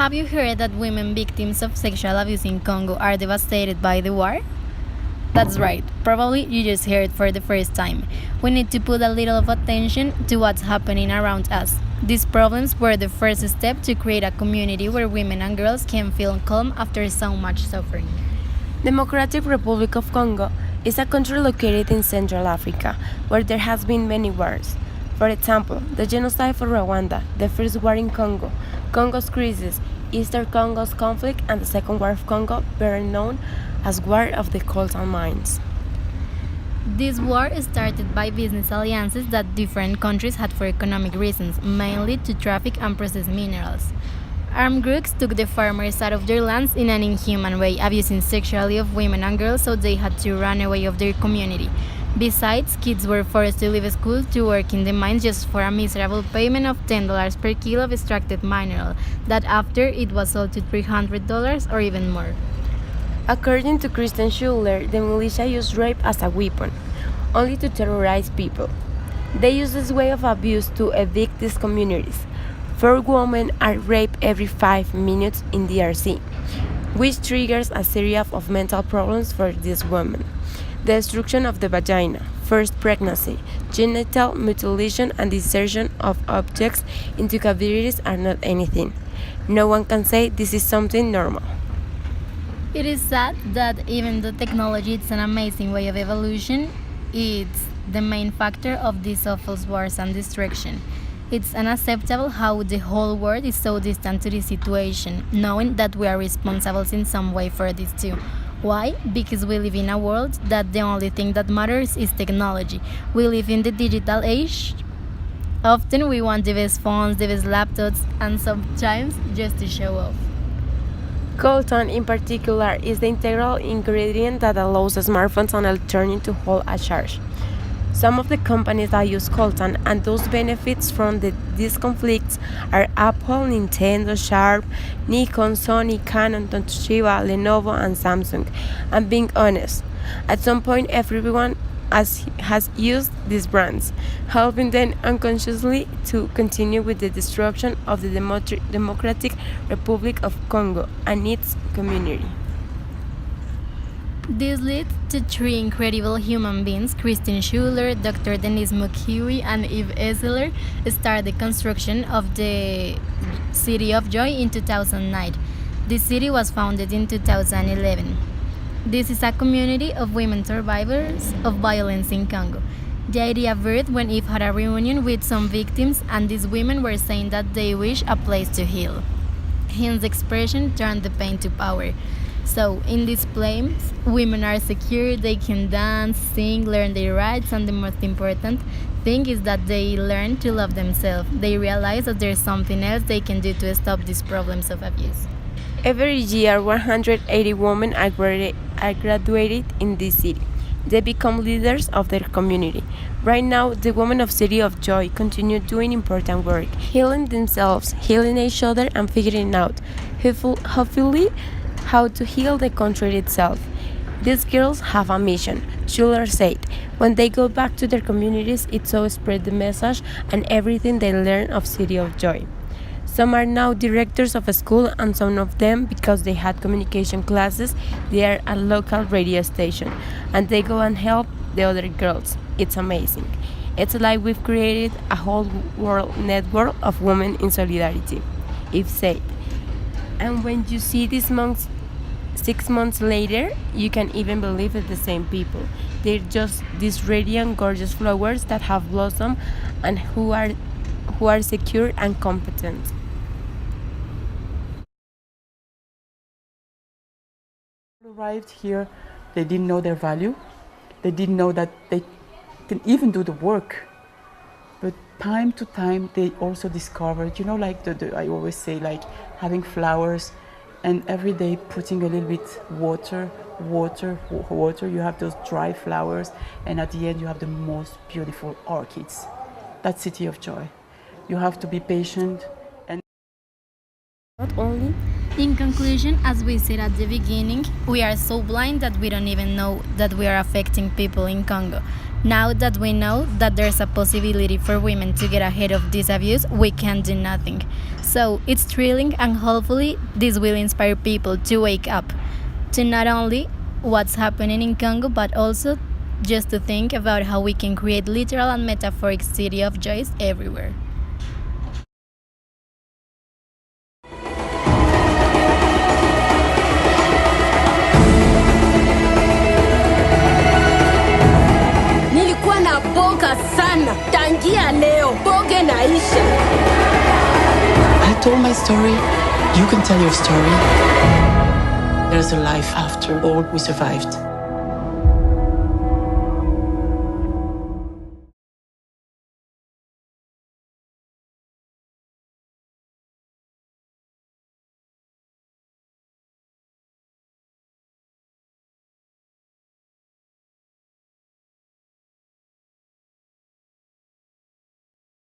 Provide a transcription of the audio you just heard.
Have you heard that women victims of sexual abuse in Congo are devastated by the war? That's right, probably you just heard it for the first time. We need to put a little of attention to what's happening around us. These problems were the first step to create a community where women and girls can feel calm after so much suffering. Democratic Republic of Congo is a country located in Central Africa, where there has been many wars. For example, the genocide for Rwanda, the first war in Congo, Congo's crisis, Eastern Congo's conflict, and the Second War of Congo, better known as War of the Coltan Mines. This war started by business alliances that different countries had for economic reasons, mainly to traffic and process minerals. Armed groups took the farmers out of their lands in an inhuman way, abusing sexually of women and girls so they had to run away of their community. Besides, kids were forced to leave school to work in the mines just for a miserable payment of $10 per kilo of extracted mineral, that after it was sold to $300 or even more. According to Christian Schuller, the militia used rape as a weapon, only to terrorize people. They use this way of abuse to evict these communities. 4 women are raped every 5 minutes in DRC, which triggers a series of mental problems for these women. The destruction of the vagina, first pregnancy, genital mutilation, and insertion of objects into cavities are not anything. No one can say this is something normal. It is sad that even though technology is an amazing way of evolution, it's the main factor of these awful wars and destruction. It's unacceptable how the whole world is so distant to this situation, knowing that we are responsible in some way for this too. Why? Because we live in a world that the only thing that matters is technology. We live in the digital age. Often we want the best phones, the best laptops, and sometimes just to show off. Coltan, in particular, is the integral ingredient that allows smartphones and electronics to hold a charge. Some of the companies that use coltan and those benefits from these conflicts are Apple, Nintendo, Sharp, Nikon, Sony, Canon, Toshiba, Lenovo, and Samsung. And being honest, at some point everyone has used these brands, helping them unconsciously to continue with the destruction of the Democratic Republic of Congo and its community. This led to 3 incredible human beings, Christine Schuller, Dr. Denise Mukwege, and Eve Esler, started the construction of the City of Joy in 2009. The city was founded in 2011. This is a community of women survivors of violence in Congo. The idea birthed when Eve had a reunion with some victims, and these women were saying that they wish a place to heal. Hence, the expression turned the pain to power. So, in this place, women are secure, they can dance, sing, learn their rights, and the most important thing is that they learn to love themselves. They realize that there's something else they can do to stop these problems of abuse. Every year, 180 women are graduated in this city. They become leaders of their community. Right now, the women of City of Joy continue doing important work, healing themselves, healing each other, and figuring out, hopefully, how to heal the country itself. These girls have a mission, Schuller said. When they go back to their communities, it's to spread the message and everything they learn of City of Joy. Some are now directors of a school, and some of them, because they had communication classes, they are a local radio station, and they go and help the other girls. It's amazing. It's like we've created a whole world network of women in solidarity, Eve said. And when you see these monks 6 months later, you can even believe it's the same people. They're just these radiant, gorgeous flowers that have blossomed and who are secure and competent. Arrived here, they didn't know their value. They didn't know that they can even do the work. But time to time, they also discovered, like I always say, like having flowers and every day putting a little bit water. You have those dry flowers, and at the end, you have the most beautiful orchids. That's City of Joy. You have to be patient and Not only In conclusion, as we said at the beginning, we are so blind that we don't even know that we are affecting people in Congo. Now that we know that there's a possibility for women to get ahead of this abuse, we can do nothing. So it's thrilling, and hopefully this will inspire people to wake up to not only what's happening in Congo, but also just to think about how we can create literal and metaphoric city of joys everywhere. Nilikuwa na boga sana tangia leo, boge naisha. I told my story. You can tell your story. There's a life after all we survived.